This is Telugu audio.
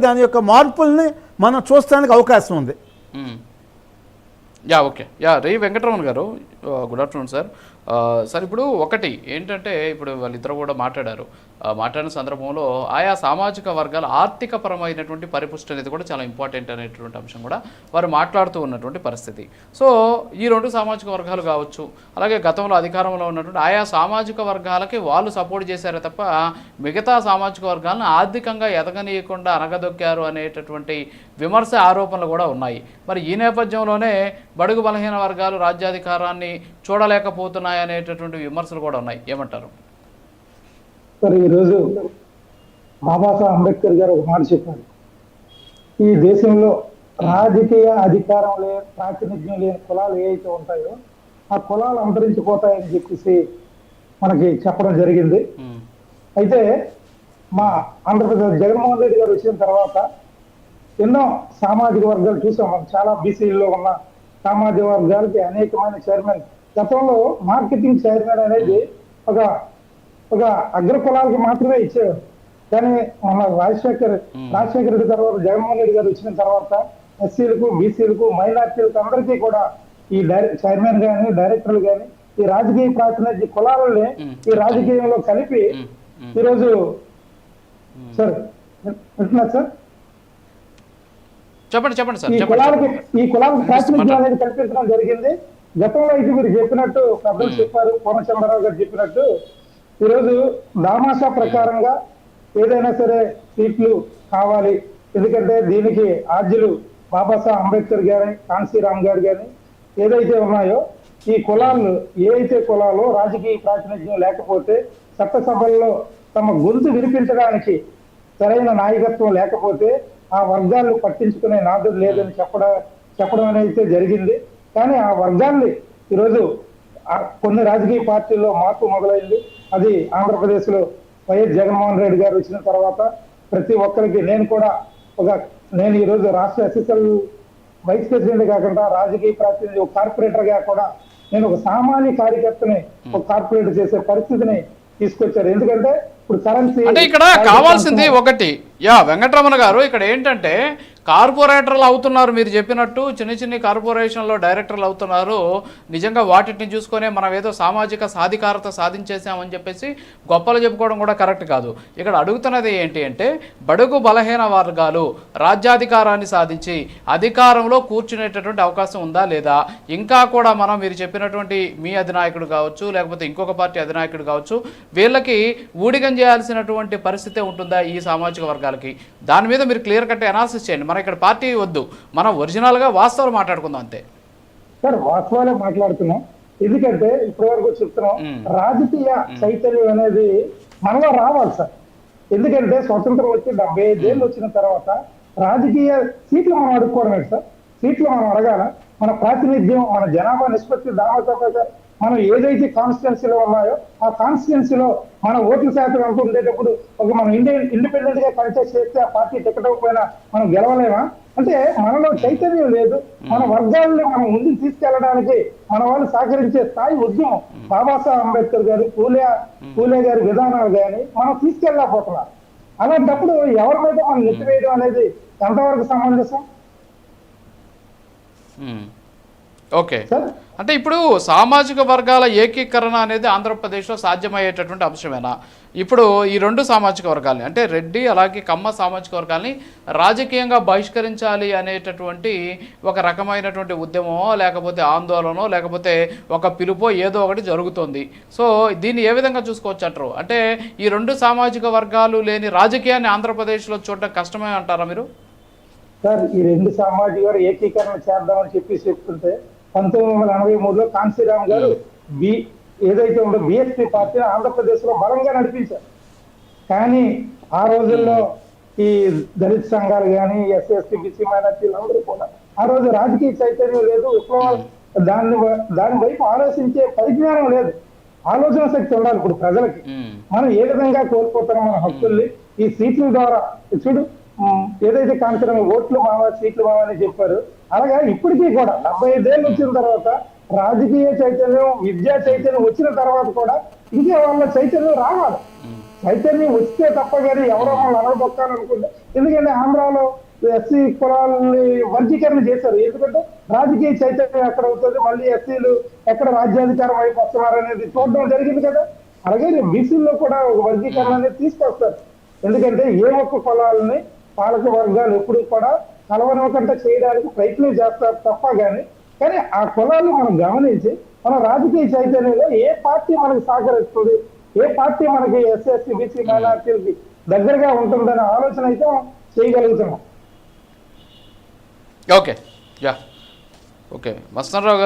దాని యొక్క మార్పుల్ని మనం చూస్తానికి అవకాశం ఉంది. ఓకే రే వెంకటరమణ గారు, గుడ్ ఆఫ్టర్నూన్ సార్. సార్ ఇప్పుడు ఒకటి ఏంటంటే, ఇప్పుడు వాళ్ళిద్దరు కూడా మాట్లాడిన సందర్భంలో ఆయా సామాజిక వర్గాల ఆర్థికపరమైనటువంటి పరిపుష్టి అనేది కూడా చాలా ఇంపార్టెంట్ అనేటువంటి అంశం కూడా వారు మాట్లాడుతూ ఉన్నటువంటి పరిస్థితి. సో ఈ రెండు సామాజిక వర్గాలు కావచ్చు, అలాగే గతంలో అధికారంలో ఉన్నటువంటి ఆయా సామాజిక వర్గాలకి వాళ్ళు సపోర్ట్ చేశారే తప్ప మిగతా సామాజిక వర్గాలను ఆర్థికంగా ఎదగనీయకుండా అనగదొక్కారు అనేటటువంటి విమర్శ ఆరోపణలు కూడా ఉన్నాయి. మరి ఈ నేపథ్యంలోనే బడుగు బలహీన వర్గాలు రాజ్యాధికారాన్ని చూడలేకపోతున్నాయి అనేటటువంటి విమర్శలు కూడా ఉన్నాయి. ఏమంటారు సార్? ఈరోజు బాబాసాహెబ్ అంబేద్కర్ గారు ఒక మాట చెప్పారు, ఈ దేశంలో రాజకీయ అధికారం లేని ప్రాతినిధ్యం లేని కులాలు ఏవైతే ఉంటాయో ఆ కులాలు అంతరించిపోతాయని చెప్పేసి మనకి చెప్పడం జరిగింది. అయితే మా ఆంధ్రప్రదేశ్ జగన్మోహన్ రెడ్డి గారు వచ్చిన తర్వాత ఎన్నో సామాజిక వర్గాలు చూసాం. మనం చాలా బీసీలో ఉన్న సామాజిక వర్గాలకి అనేకమైన చైర్మన్, గతంలో మార్కెటింగ్ చైర్మన్ అనేది ఒక అగ్ర కులాలకు మాత్రమే ఇచ్చేవారు. కానీ మన రాజశేఖర్ రెడ్డి తర్వాత జగన్మోహన్ రెడ్డి గారు వచ్చిన తర్వాత ఎస్సీలకు, బీసీలకు, మైనార్టీలకు అందరికీ కూడా ఈ చైర్మన్ కానీ డైరెక్టర్లు కానీ ఈ రాజకీయ ప్రాతినిధ్య కులాలని ఈ రాజకీయంలో కలిపి ఈరోజు సార్ వింటున్నారు సార్, చెప్పండి సార్. ఈ కులాలకు ప్రాతినిధ్యం అనేది కల్పించడం జరిగింది. గతంలో అయితే మీరు చెప్పినట్టు పెద్దలు చెప్పారు, పూర్ణచంద్రరావు గారు చెప్పినట్టు ఈరోజు దామాషా ప్రకారంగా ఏదైనా సరే సీట్లు కావాలి. ఎందుకంటే దీనికి ఆద్యులు బాబాసాహెబ్ అంబేద్కర్ గారి, కాన్సీరామ్ గారు కానీ ఏదైతే ఉన్నాయో ఈ కులాలు ఏదైతే కులాలో రాజకీయ ప్రాతినిధ్యం లేకపోతే చట్టసభల్లో తమ గొంతు వినిపించడానికి సరైన నాయకత్వం లేకపోతే ఆ వర్గాలను పట్టించుకునే నాదుడు లేదని చెప్పడం అనేది జరిగింది. కానీ ఆ వర్గాల్ని ఈరోజు కొన్ని రాజకీయ పార్టీల్లో మార్పు మొదలైంది. అది ఆంధ్రప్రదేశ్లో వైఎస్ జగన్మోహన్ రెడ్డి గారు వచ్చిన తర్వాత ప్రతి ఒక్కరికి నేను ఈరోజు రాష్ట్ర ఎస్ఎస్ఎల్ వైస్ ప్రెసిడెంట్ కాకుండా రాజకీయ ప్రాతినిధ్యం ఒక కార్పొరేటర్గా కూడా నేను ఒక సామాన్య కార్యకర్తని ఒక కార్పొరేటర్ చేసే పరిస్థితిని తీసుకొచ్చారు. ఎందుకంటే ఇప్పుడు కరెన్సీ అంటే ఇక్కడ కావాల్సింది ఒకటి వెంకటరమణ గారు, ఇక్కడ ఏంటంటే కార్పొరేటర్లు అవుతున్నారు. మీరు చెప్పినట్టు చిన్న కార్పొరేషన్లో డైరెక్టర్లు అవుతున్నారు. నిజంగా వాటిని చూసుకొని మనం ఏదో సామాజిక సాధికారత సాధించేసామని చెప్పేసి గొప్పలు చెప్పుకోవడం కూడా కరెక్ట్ కాదు. ఇక్కడ అడుగుతున్నది ఏంటి అంటే, బడుగు బలహీన వర్గాలు రాజ్యాధికారాన్ని సాధించి అధికారంలో కూర్చునేటటువంటి అవకాశం ఉందా లేదా? ఇంకా కూడా మీరు చెప్పినటువంటి మీ అధినాయకుడు కావచ్చు, లేకపోతే ఇంకొక పార్టీ అధినాయకుడు కావచ్చు, వీళ్ళకి ఊడిగం చేయాల్సినటువంటి పరిస్థితే ఉంటుందా ఈ సామాజిక వర్గాలకి? దాని మీద మీరు క్లియర్ కట్ అనాలిసిస్ చేయండి. మనం ఇక్కడ పార్టీ వద్దు, మనం ఒరిజినల్గా వాస్తవాలు మాట్లాడుకుందాం అంతే. సార్ వాస్తవాలే మాట్లాడుతున్నాం. ఎందుకంటే ఇప్పటి వరకు చెప్తున్నాం రాజకీయ చైతన్యం అనేది మనలో రావాలి సార్. ఎందుకంటే స్వతంత్రం వచ్చి 75 ఏళ్ళు వచ్చిన తర్వాత రాజకీయ సీట్లు మనం అడుక్కోవడమే సార్. సీట్లు మనం అడగాల, మన ప్రాతినిధ్యం, మన జనాభా నిష్పత్తి దామతో మనం ఏదైతే కాన్స్టిట్యున్సీలో ఉన్నాయో ఆ కాన్స్టిట్యున్సీలో మన ఓట్ల శాతం ఎంత ఉండేటప్పుడు మనం ఇండిపెండెంట్ గా కంటెస్ట్ చేస్తే ఆ పార్టీ టికెట్ అవ్వకపోయినా మనం గెలవలేమా? అంటే మనలో చైతన్యం లేదు. మన వర్గాలని మనం ముందుకు తీసుకెళ్లడానికి మన వాళ్ళు సహకరించే స్థాయి ఉద్యమం బాబాసాహెబ్ అంబేద్కర్ గారు, పూలే గారి విధానాలు కానీ మనం తీసుకెళ్ళలేకపోతున్నారు. అలాంటప్పుడు ఎవరి మీద మనం నెట్టివేయడం అనేది ఎంతవరకు సమంజసం? ఓకే, అంటే ఇప్పుడు సామాజిక వర్గాల ఏకీకరణ అనేది ఆంధ్రప్రదేశ్లో సాధ్యమయ్యేటటువంటి అంశమేనా? ఇప్పుడు ఈ రెండు సామాజిక వర్గాలని, అంటే రెడ్డి అలాగే కమ్మ సామాజిక వర్గాల్ని రాజకీయంగా బహిష్కరించాలి అనేటటువంటి ఒక రకమైనటువంటి ఉద్యమమో లేకపోతే ఆందోళనో లేకపోతే ఒక పిలుపో ఏదో ఒకటి జరుగుతుంది. సో దీన్ని ఏ విధంగా చూసుకోవచ్చు అంటారు? అంటే ఈ రెండు సామాజిక వర్గాలు లేని రాజకీయాన్ని ఆంధ్రప్రదేశ్లో చూడడం కష్టమే అంటారా మీరు? సార్ ఈ రెండు సామాజిక వర్గ ఏకీకరణ చేద్దామని చెప్తుంటే 1983లో కాన్సీరామ్ గారు ఏదైతే ఉందో బిఎస్పీ పార్టీని ఆంధ్రప్రదేశ్ లో బలంగా నడిపించారు. కానీ ఆ రోజుల్లో ఈ దళిత సంఘాలు కానీ ఎస్సీ బీసీ మైనార్టీలు అందరూ కూడా ఆ రోజు రాజకీయ చైతన్యం లేదు, విప్లవాలు దాని వైపు ఆలోచించే పరిజ్ఞానం లేదు. ఆలోచన శక్తి ఉండాలి ఇప్పుడు ప్రజలకి. మనం ఏ విధంగా కోల్పోతాం మన హక్కుల్ని ఈ సీట్ల ద్వారా? చూడు, ఏదైతే కాన్సీరామ్ ఓట్లు మావా సీట్లు మావా అని చెప్పారు, అలాగే ఇప్పటికీ కూడా 75 ఏళ్ళు వచ్చిన తర్వాత రాజకీయ చైతన్యం, విద్యా చైతన్యం వచ్చిన తర్వాత కూడా ఇంకే వాళ్ళ చైతన్యం రావాలి. చైతన్యం వస్తే తప్ప కానీ ఎవరో వాళ్ళు అనగబొక్కాలనుకుంటే ఎందుకంటే ఆంధ్రాలో ఎస్సీ కులాలని వర్గీకరణ చేశారు. ఎందుకంటే రాజకీయ చైతన్యం ఎక్కడ అవుతుంది, మళ్ళీ ఎస్సీలు ఎక్కడ రాజ్యాధికారం వైపు వస్తున్నారు అనేది చూడడం జరిగింది కదా. అలాగే బీసీల్లో కూడా ఒక వర్గీకరణ అనేది తీసుకొస్తారు. ఎందుకంటే ఏ ఒక్క కులాలని పాలక వర్గాలు ఎప్పుడు కూడా కలవనకుండా చేయడానికి ప్రయత్నం చేస్తారు తప్ప కానీ ఆ కులాలు మనం గమనించి మన రాజకీయ చైతన్యంలో ఏ పార్టీ మనకి సహకరిస్తుంది, ఏ పార్టీ మనకి ఎస్సీ ఎస్టీ బీసీ మైనార్టీలకి దగ్గరగా ఉంటుందనే ఆలోచన అయితే చేయగలుగుతున్నాం. ఓకే యా ఓకే మస్తానరావు గారు.